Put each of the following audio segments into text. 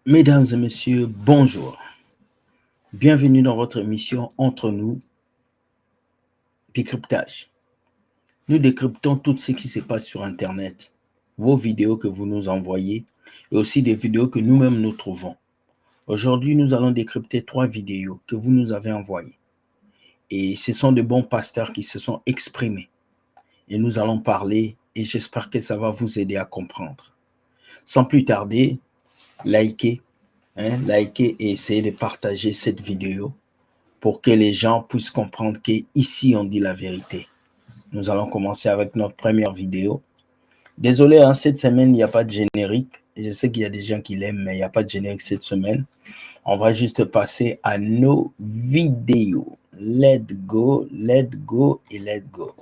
Mesdames et messieurs, bonjour. Bienvenue dans votre émission Entre nous, décryptage. Nous décryptons tout ce qui se passe sur Internet, vos vidéos que vous nous envoyez et aussi des vidéos que nous-mêmes nous trouvons. Aujourd'hui, nous allons décrypter 3 vidéos que vous nous avez envoyées. Et ce sont de bons pasteurs qui se sont exprimés. Et nous allons parler et j'espère que ça va vous aider à comprendre. Sans plus tarder, likez et essayez de partager cette vidéo pour que les gens puissent comprendre qu'ici, on dit la vérité. Nous allons commencer avec notre première vidéo. Désolé, cette semaine, il n'y a pas de générique. Je sais qu'il y a des gens qui l'aiment, mais il n'y a pas de générique cette semaine. On va juste passer à nos vidéos. Let's go et let's go.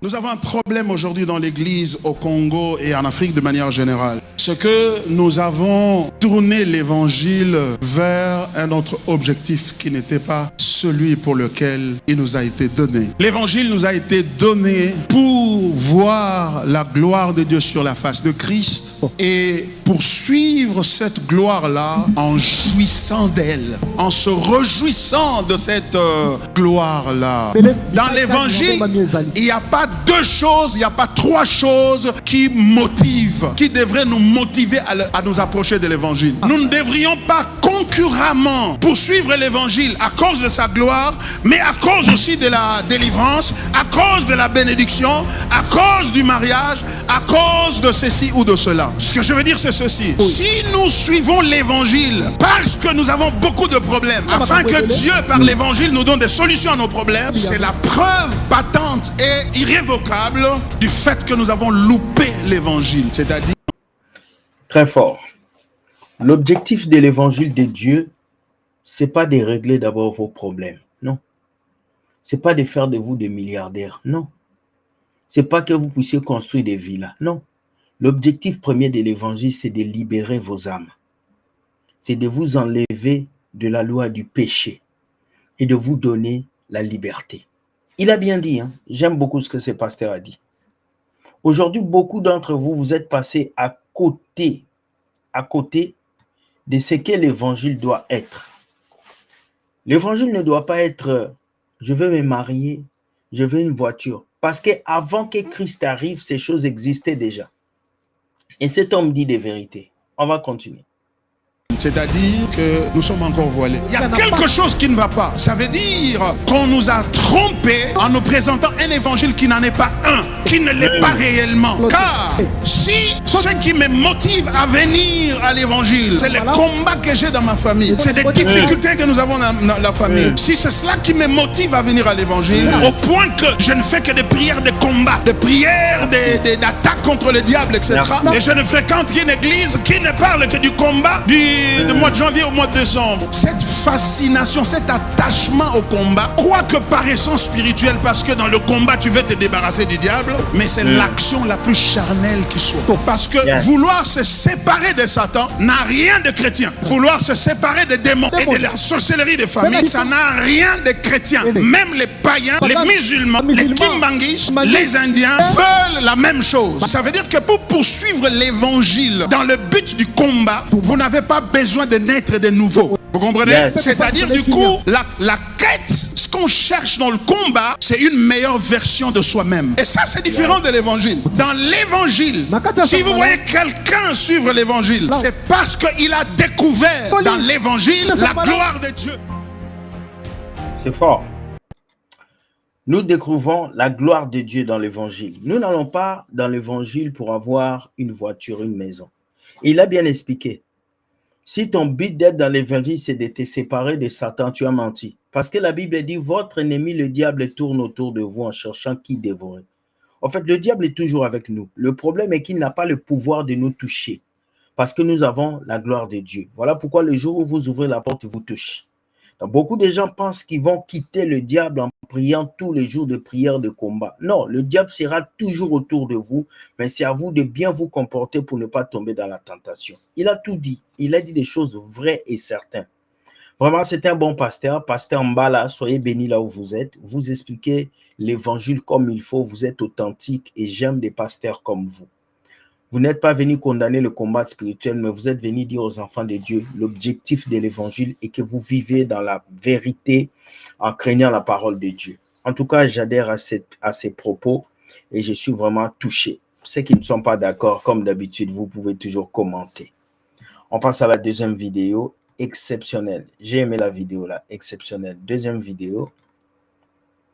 Nous avons un problème aujourd'hui dans l'Église au Congo et en Afrique de manière générale. C'est que nous avons tourné l'Évangile vers un autre objectif qui n'était pas celui pour lequel il nous a été donné. L'Évangile nous a été donné pour voir la gloire de Dieu sur la face de Christ et pour suivre cette gloire-là en jouissant d'elle, en se réjouissant de cette gloire-là. Dans l'Évangile, il n'y a pas 2 choses, il n'y a pas 3 choses qui motivent, qui devraient nous motiver à nous approcher de l'Évangile. Nous ne devrions pas concurremment poursuivre l'Évangile à cause de sa gloire, mais à cause aussi de la délivrance, à cause de la bénédiction, à cause du mariage, à cause de ceci ou de cela. Ce que je veux dire, c'est ceci. Si nous suivons l'Évangile parce que nous avons beaucoup de problèmes, afin que Dieu, par l'Évangile, nous donne des solutions à nos problèmes, c'est la preuve patente et irrévocable du fait que nous avons loupé l'Évangile. C'est-à-dire... Très fort. L'objectif de l'Évangile de Dieu, c'est pas de régler d'abord vos problèmes. Non. C'est pas de faire de vous des milliardaires. Non. C'est pas que vous puissiez construire des villas. Non. L'objectif premier de l'Évangile, c'est de libérer vos âmes. C'est de vous enlever de la loi du péché et de vous donner la liberté. Il a bien dit, j'aime beaucoup ce que ce pasteur a dit. Aujourd'hui, beaucoup d'entre vous, vous êtes passés à côté de ce que l'Évangile doit être. L'Évangile ne doit pas être « je veux me marier, je veux une voiture ». Parce qu'avant que Christ arrive, ces choses existaient déjà. Et cet homme dit des vérités. On va continuer. C'est-à-dire que nous sommes encore voilés. Il y a quelque chose qui ne va pas. Ça veut dire qu'on nous a trompés en nous présentant un évangile qui n'en est pas un, qui ne l'est pas réellement. Car si ce qui me motive à venir à l'évangile, c'est le combat que j'ai dans ma famille, c'est des difficultés que nous avons dans la famille. Si c'est cela qui me motive à venir à l'évangile, au point que je ne fais que des prières de combat, des prières d'attaque contre le diable, etc. Et je ne fréquente qu'une église qui ne parle que du combat du mois de janvier au mois de décembre. Cette fascination, cet attachement au combat, quoique paraissant spirituel, parce que dans le combat tu veux te débarrasser du diable, mais c'est l'action la plus charnelle qui soit. Parce que vouloir se séparer de Satan n'a rien de chrétien. Vouloir se séparer des démons et de la sorcellerie des familles, ça n'a rien de chrétien. Même les païens, les musulmans, les Kimbangis, les Indiens veulent la même chose. Ça veut dire que pour poursuivre l'évangile dans le but du combat, vous n'avez pas besoin de naître de nouveau. Vous comprenez? C'est-à-dire du coup, la quête, ce qu'on cherche dans le combat, c'est une meilleure version de soi-même. Et ça, c'est différent de l'évangile. Dans l'évangile, si vous voyez quelqu'un suivre l'évangile, c'est parce qu'il a découvert dans l'évangile la gloire de Dieu. C'est fort. Nous découvrons la gloire de Dieu dans l'évangile. Nous n'allons pas dans l'évangile pour avoir une voiture, une maison. Et il a bien expliqué. Si ton but d'être dans l'évangile, c'est de te séparer de Satan, tu as menti. Parce que la Bible dit, votre ennemi, le diable, tourne autour de vous en cherchant qui dévorer. En fait, le diable est toujours avec nous. Le problème est qu'il n'a pas le pouvoir de nous toucher. Parce que nous avons la gloire de Dieu. Voilà pourquoi le jour où vous ouvrez la porte, il vous touche. Donc, beaucoup de gens pensent qu'ils vont quitter le diable en priant tous les jours de prière de combat. Non, le diable sera toujours autour de vous, mais c'est à vous de bien vous comporter pour ne pas tomber dans la tentation. Il a tout dit. Il a dit des choses vraies et certaines. Vraiment, c'est un bon pasteur. Pasteur Mbala, soyez bénis là où vous êtes. Vous expliquez l'évangile comme il faut. Vous êtes authentique et j'aime des pasteurs comme vous. Vous n'êtes pas venu condamner le combat spirituel, mais vous êtes venu dire aux enfants de Dieu l'objectif de l'évangile et que vous vivez dans la vérité en craignant la parole de Dieu. En tout cas, j'adhère à ces propos et je suis vraiment touché. Ceux qui ne sont pas d'accord, comme d'habitude, vous pouvez toujours commenter. On passe à la deuxième vidéo, exceptionnelle. J'ai aimé la vidéo là, exceptionnelle. Deuxième vidéo.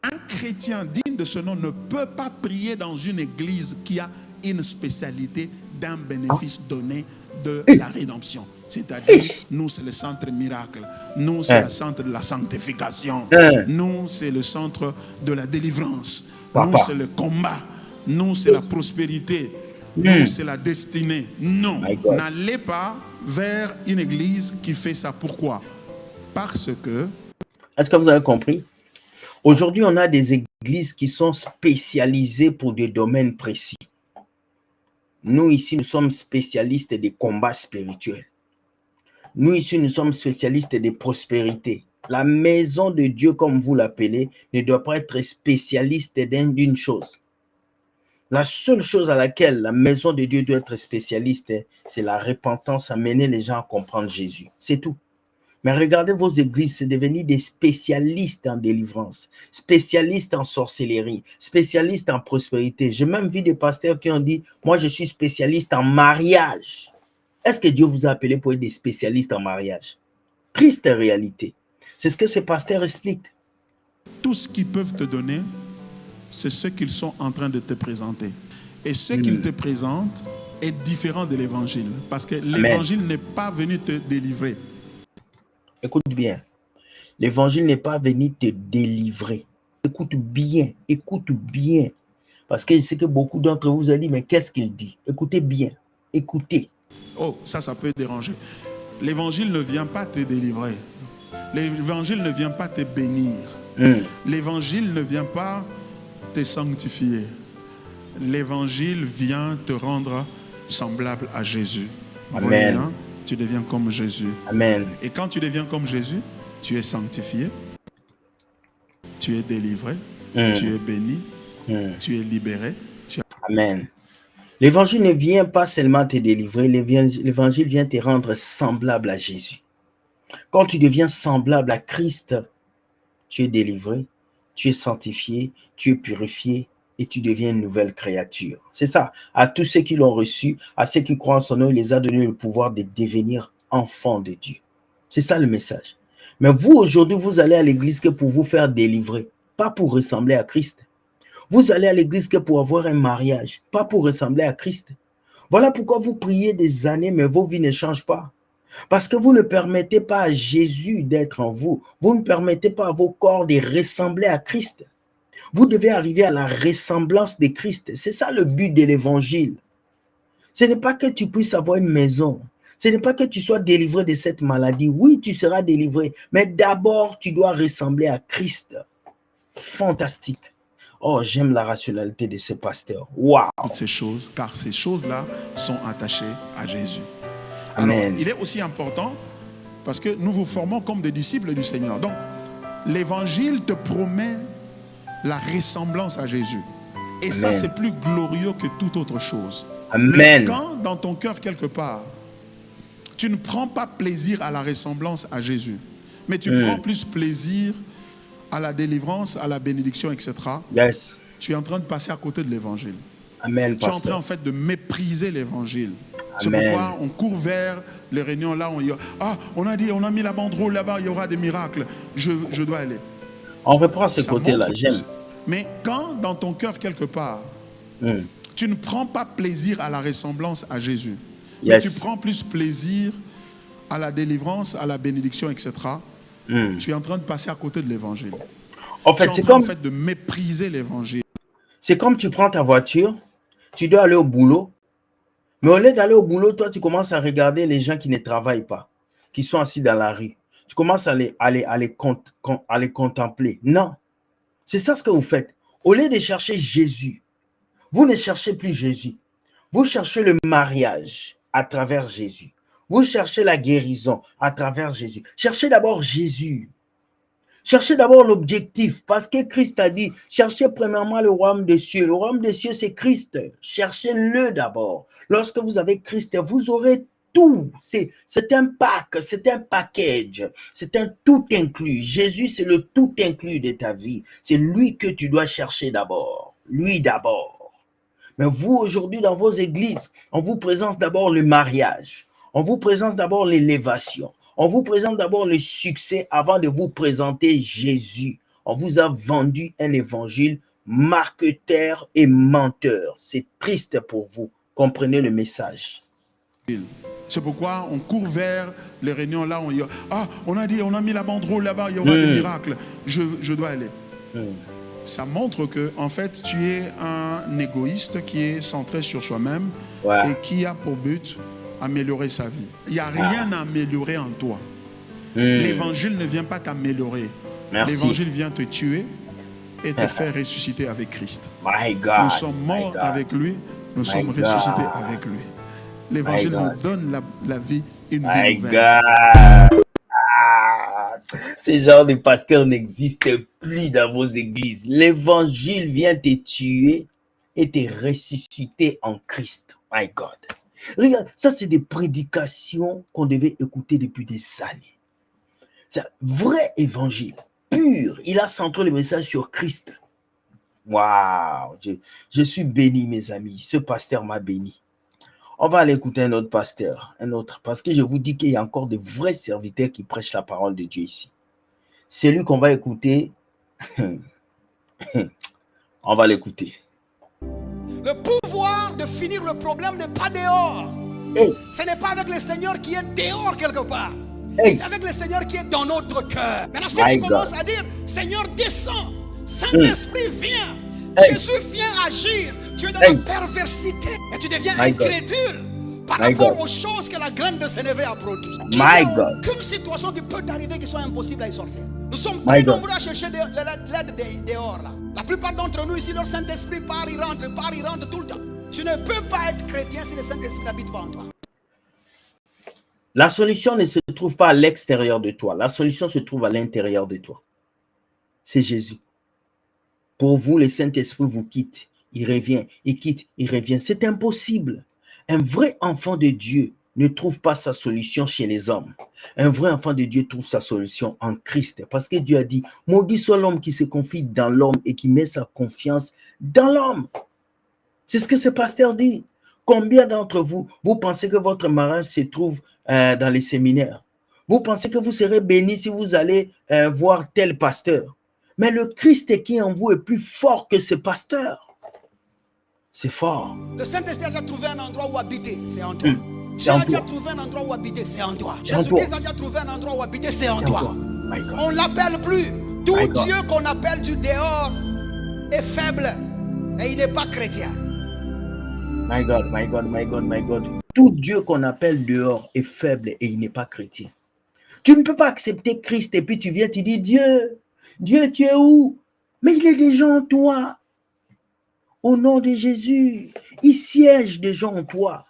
Un chrétien digne de ce nom ne peut pas prier dans une église qui a une spécialité d'un bénéfice donné de la rédemption. C'est-à-dire, nous, c'est le centre miracle. Nous, c'est le centre de la sanctification. Nous, c'est le centre de la délivrance. Nous, c'est le combat. Nous, c'est la prospérité. Nous, c'est la destinée. Non, n'allez pas vers une église qui fait ça. Pourquoi? Parce que... Est-ce que vous avez compris? Aujourd'hui, on a des églises qui sont spécialisées pour des domaines précis. Nous, ici, nous sommes spécialistes des combats spirituels. Nous, ici, nous sommes spécialistes des prospérités. La maison de Dieu, comme vous l'appelez, ne doit pas être spécialiste d'une chose. La seule chose à laquelle la maison de Dieu doit être spécialiste, c'est la repentance, amener les gens à comprendre Jésus. C'est tout. Mais regardez vos églises, c'est devenu des spécialistes en délivrance, spécialistes en sorcellerie, spécialistes en prospérité. J'ai même vu des pasteurs qui ont dit, moi je suis spécialiste en mariage. Est-ce que Dieu vous a appelé pour être des spécialistes en mariage? Triste réalité. C'est ce que ces pasteurs expliquent. Tout ce qu'ils peuvent te donner, c'est ce qu'ils sont en train de te présenter. Et ce qu'ils te présentent est différent de l'évangile. Parce que l'évangile n'est pas venu te délivrer. Écoute bien. L'évangile n'est pas venu te délivrer. Écoute bien, écoute bien. Parce que je sais que beaucoup d'entre vous ont dit, mais qu'est-ce qu'il dit? Écoutez bien, écoutez. Oh, ça peut déranger. L'évangile ne vient pas te délivrer. L'évangile ne vient pas te bénir. L'évangile ne vient pas te sanctifier. L'évangile vient te rendre semblable à Jésus. Amen. Voyez, hein? Tu deviens comme Jésus. Amen. Et quand tu deviens comme Jésus, tu es sanctifié, tu es délivré, tu es béni, tu es libéré. Amen. L'évangile ne vient pas seulement te délivrer, l'évangile vient te rendre semblable à Jésus. Quand tu deviens semblable à Christ, tu es délivré, tu es sanctifié, tu es purifié et tu deviens une nouvelle créature. C'est ça. À tous ceux qui l'ont reçu, à ceux qui croient en son nom, il les a donné le pouvoir de devenir enfants de Dieu. C'est ça le message. Mais vous, aujourd'hui, vous allez à l'église que pour vous faire délivrer, pas pour ressembler à Christ. Vous allez à l'église que pour avoir un mariage, pas pour ressembler à Christ. Voilà pourquoi vous priez des années, mais vos vies ne changent pas. Parce que vous ne permettez pas à Jésus d'être en vous. Vous ne permettez pas à vos corps de ressembler à Christ. Vous devez arriver à la ressemblance de Christ. C'est ça le but de l'évangile. Ce n'est pas que tu puisses avoir une maison. Ce n'est pas que tu sois délivré de cette maladie. Oui, tu seras délivré. Mais d'abord, tu dois ressembler à Christ. Fantastique. Oh, j'aime la rationalité de ce pasteur. Waouh. Toutes ces choses, car ces choses-là sont attachées à Jésus. Amen. Alors, il est aussi important parce que nous vous formons comme des disciples du Seigneur. Donc, l'évangile te promet la ressemblance à Jésus. Et Amen. Ça, c'est plus glorieux que toute autre chose. Amen. Mais quand, dans ton cœur, quelque part, tu ne prends pas plaisir à la ressemblance à Jésus, mais tu prends plus plaisir à la délivrance, à la bénédiction, etc. Yes. Tu es en train de passer à côté de l'évangile. Amen, tu es en train, en fait, de mépriser l'évangile. C'est pourquoi on court vers les réunions là, on a mis la banderole là-bas, il y aura des miracles. Je dois aller. On reprend ce côté-là, j'aime. Mais quand dans ton cœur quelque part, tu ne prends pas plaisir à la ressemblance à Jésus, mais tu prends plus plaisir à la délivrance, à la bénédiction, etc. Tu es en train de passer à côté de l'évangile. En fait, tu es en train en fait de mépriser l'évangile. C'est comme tu prends ta voiture, tu dois aller au boulot. Mais au lieu d'aller au boulot, toi, tu commences à regarder les gens qui ne travaillent pas, qui sont assis dans la rue. Tu commences à les contempler. Non. C'est ça ce que vous faites. Au lieu de chercher Jésus, vous ne cherchez plus Jésus. Vous cherchez le mariage à travers Jésus. Vous cherchez la guérison à travers Jésus. Cherchez d'abord Jésus. Cherchez d'abord l'objectif, parce que Christ a dit, cherchez premièrement le royaume des cieux. Le royaume des cieux, c'est Christ. Cherchez-le d'abord. Lorsque vous avez Christ, vous aurez tout. C'est un pack, c'est un package, c'est un tout inclus. Jésus, c'est le tout inclus de ta vie. C'est lui que tu dois chercher d'abord. Lui d'abord. Mais vous, aujourd'hui, dans vos églises, on vous présente d'abord le mariage. On vous présente d'abord l'élévation. On vous présente d'abord le succès avant de vous présenter Jésus. On vous a vendu un évangile marketeur et menteur. C'est triste pour vous. Comprenez le message. C'est pourquoi on court vers les réunions là. On a dit, on a mis la banderole là-bas, il y aura des miracles. Je dois aller. Ça montre que, en fait, tu es un égoïste qui est centré sur soi-même et qui a pour but améliorer sa vie. Il n'y a rien à améliorer en toi. L'évangile ne vient pas t'améliorer. L'évangile vient te tuer et te faire ressusciter avec Christ. Nous sommes morts avec lui, nous sommes ressuscités avec lui. L'évangile nous donne la vie, une vie nouvelle. Ce genre de pasteur n'existe plus dans vos églises. L'évangile vient te tuer et te ressusciter en Christ. My God. Regarde, ça c'est des prédications qu'on devait écouter depuis des années. C'est un vrai évangile, pur. Il a centré le message sur Christ. Waouh, je suis béni, mes amis. Ce pasteur m'a béni. On va aller écouter un autre pasteur, parce que je vous dis qu'il y a encore de vrais serviteurs qui prêchent la parole de Dieu ici. Celui qu'on va écouter, on va l'écouter. Le pouvoir de finir le problème n'est pas dehors. Hey. Ce n'est pas avec le Seigneur qui est dehors quelque part. Hey. C'est avec le Seigneur qui est dans notre cœur. Maintenant, si tu commences à dire, Seigneur, descends. Saint-Esprit, viens. Hey. Jésus vient agir. Tu es dans la perversité. Et tu deviens incrédule par rapport aux choses que la graine de Sénévé a produites. Il n'y a aucune situation qui peut t'arriver qui soit impossible à y sortir. Nous sommes très nombreux à chercher l'aide dehors. Là. La plupart d'entre nous ici, leur Saint-Esprit part, il rentre tout le temps. Tu ne peux pas être chrétien si le Saint-Esprit n'habite pas en toi. La solution ne se trouve pas à l'extérieur de toi. La solution se trouve à l'intérieur de toi. C'est Jésus. Pour vous, le Saint-Esprit vous quitte. Il revient, il quitte, il revient. C'est impossible. Un vrai enfant de Dieu ne trouve pas sa solution chez les hommes. Un vrai enfant de Dieu trouve sa solution en Christ. Parce que Dieu a dit, maudit soit l'homme qui se confie dans l'homme et qui met sa confiance dans l'homme. C'est ce que ce pasteur dit. Combien d'entre vous, vous pensez que votre mariage se trouve dans les séminaires? Vous pensez que vous serez béni si vous allez voir tel pasteur? Mais le Christ qui est en vous est plus fort que ce pasteur. C'est fort. Le Saint-Esprit a déjà trouvé un endroit où habiter, c'est en toi. Dieu a déjà trouvé un endroit où habiter, c'est en toi. Jésus-Christ a déjà trouvé un endroit où habiter, c'est en toi. On ne l'appelle plus. Tout Dieu qu'on appelle du dehors est faible et il n'est pas chrétien. My God, my God, my God, my God. Tout Dieu qu'on appelle dehors est faible et il n'est pas chrétien. Tu ne peux pas accepter Christ et puis tu viens, tu dis, Dieu, tu es où? Mais il est déjà en toi. Au nom de Jésus, il siège déjà en toi.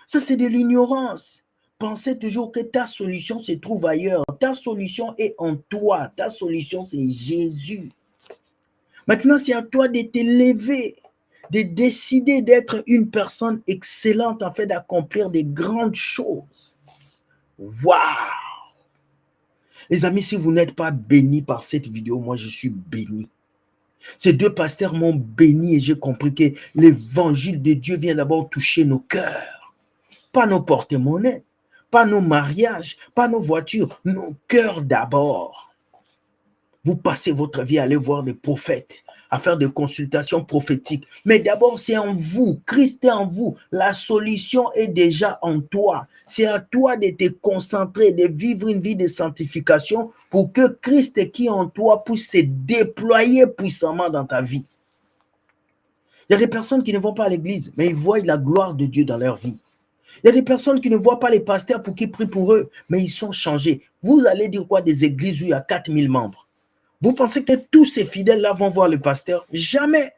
Ça, c'est de l'ignorance. Pensez toujours que ta solution se trouve ailleurs. Ta solution est en toi. Ta solution, c'est Jésus. Maintenant, c'est à toi de t'élever, de décider d'être une personne excellente en fait d'accomplir des grandes choses. Waouh! Les amis, si vous n'êtes pas bénis par cette vidéo, moi, je suis béni. Ces deux pasteurs m'ont béni et j'ai compris que l'évangile de Dieu vient d'abord toucher nos cœurs. Pas nos porte-monnaies, pas nos mariages, pas nos voitures, nos cœurs d'abord. Vous passez votre vie à aller voir des prophètes, à faire des consultations prophétiques. Mais d'abord, c'est en vous. Christ est en vous. La solution est déjà en toi. C'est à toi de te concentrer, de vivre une vie de sanctification pour que Christ qui est en toi puisse se déployer puissamment dans ta vie. Il y a des personnes qui ne vont pas à l'église, mais ils voient la gloire de Dieu dans leur vie. Il y a des personnes qui ne voient pas les pasteurs pour qu'ils prient pour eux, mais ils sont changés. Vous allez dire quoi des églises où il y a 4000 membres? Vous pensez que tous ces fidèles-là vont voir le pasteur? Jamais.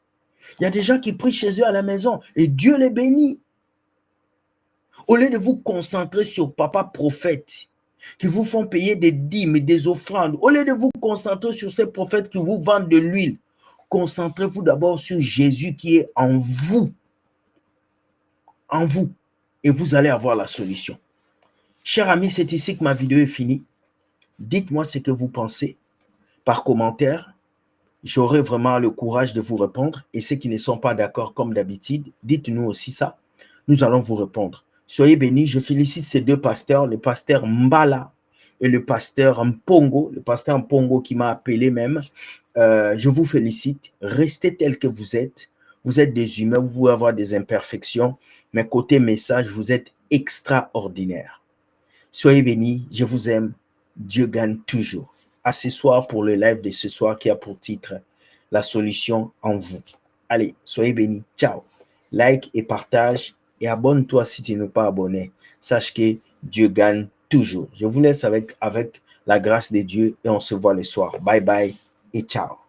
Il y a des gens qui prient chez eux à la maison et Dieu les bénit. Au lieu de vous concentrer sur papa prophète, qui vous font payer des dîmes et des offrandes, au lieu de vous concentrer sur ces prophètes qui vous vendent de l'huile, concentrez-vous d'abord sur Jésus qui est en vous. En vous. Et vous allez avoir la solution. Chers amis, c'est ici que ma vidéo est finie. Dites-moi ce que vous pensez par commentaire. J'aurai vraiment le courage de vous répondre. Et ceux qui ne sont pas d'accord comme d'habitude, dites-nous aussi ça. Nous allons vous répondre. Soyez bénis. Je félicite ces deux pasteurs, le pasteur Mbala et le pasteur Mpongo. Le pasteur Mpongo qui m'a appelé même. Je vous félicite. Restez tel que vous êtes. Vous êtes des humains. Vous pouvez avoir des imperfections. Mais côté message, vous êtes extraordinaire. Soyez bénis. Je vous aime. Dieu gagne toujours. À ce soir pour le live de ce soir qui a pour titre La solution en vous. Allez, soyez bénis. Ciao. Like et partage et abonne-toi si tu n'es pas abonné. Sache que Dieu gagne toujours. Je vous laisse avec la grâce de Dieu et on se voit le soir. Bye bye et ciao.